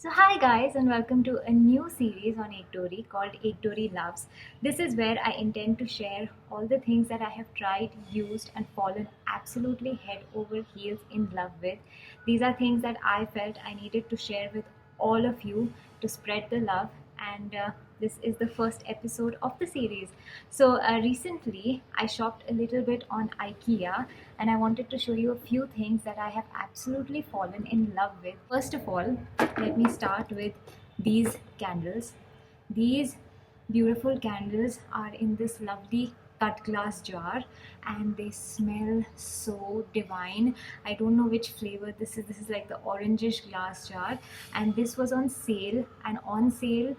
So hi guys and welcome to a new series on Dori called Dori Loves. This is where I intend to share all the things that I have tried, used and fallen absolutely head over heels in love with. These are things that I felt I needed to share with all of you to spread the love, and this is the first episode of the series. So recently I shopped a little bit on Ikea and I wanted to show you a few things that I have absolutely fallen in love with. First of all, let me start with these candles. These beautiful candles are in this lovely cut glass jar and they smell so divine. I don't know which flavor this is like the orangish glass jar, and this was on sale, and on sale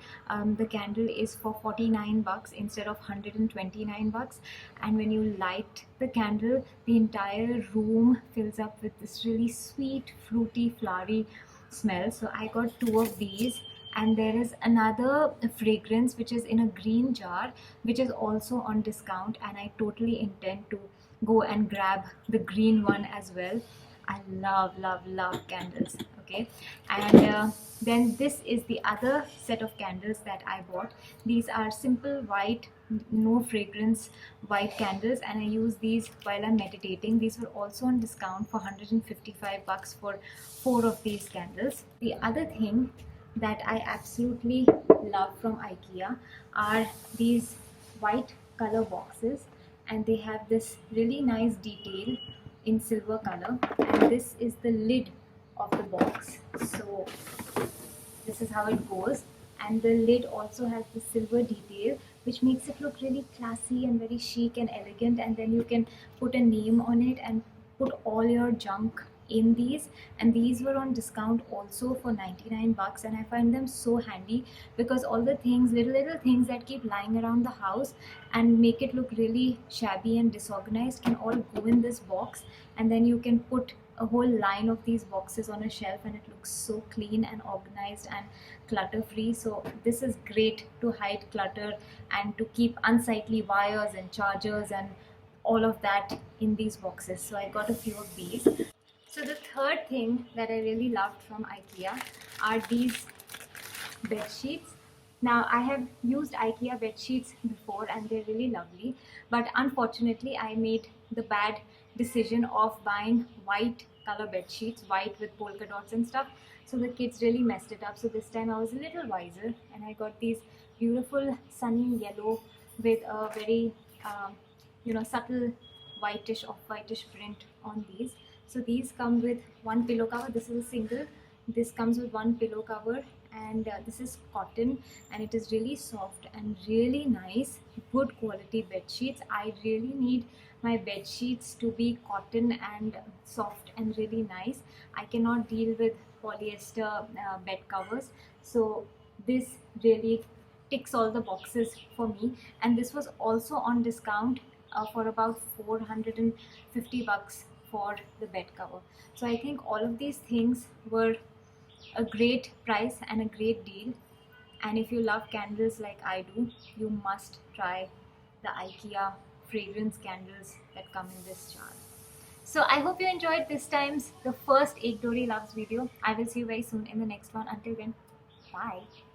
the candle is for 49 bucks instead of 129 bucks. And when you light the candle, the entire room fills up with this really sweet, fruity, flowery smell. So I got two of these, and there is another fragrance which is in a green jar which is also on discount, and I totally intend to go and grab the green one as well. I love candles. Okay, and then this is the other set of candles that I bought. These are simple white, no fragrance white candles, and I use these while I'm meditating. These were also on discount for 155 bucks for four of these candles. The other thing that I absolutely love from IKEA are these white color boxes, and they have this really nice detail in silver color, and this is the lid of the box. So this is how it goes, and the lid also has the silver detail which makes it look really classy and very chic and elegant, and then you can put a name on it and put all your junk in these. And these were on discount also for 99 bucks, and I find them so handy because all the things, little things that keep lying around the house and make it look really shabby and disorganized, can all go in this box, and then you can put a whole line of these boxes on a shelf and it looks so clean and organized and clutter free. So this is great to hide clutter and to keep unsightly wires and chargers and all of that in these boxes. So I got a few of these. So the third thing that I really loved from IKEA are these bed sheets. Now I have used IKEA bed sheets before and they're really lovely, but unfortunately I made the bad decision of buying white color bed sheets, white with polka dots and stuff. So the kids really messed it up. So this time I was a little wiser and I got these beautiful sunny yellow with a very subtle whitish, off whitish print on these. So these come with one pillow cover. This is a single. This comes with one pillow cover, and this is cotton, and it is really soft and really nice, good quality bed sheets. I really need my bed sheets to be cotton and soft and really nice. I cannot deal with polyester bed covers, so this really ticks all the boxes for me. And this was also on discount for about 450 bucks for the bed cover. So I think all of these things were a great price and a great deal. And if you love candles like I do, you must try the IKEA fragrance candles that come in this jar. So I hope you enjoyed this time's the first Ek Dori Loves video. I will see you very soon in the next one. Until then, bye.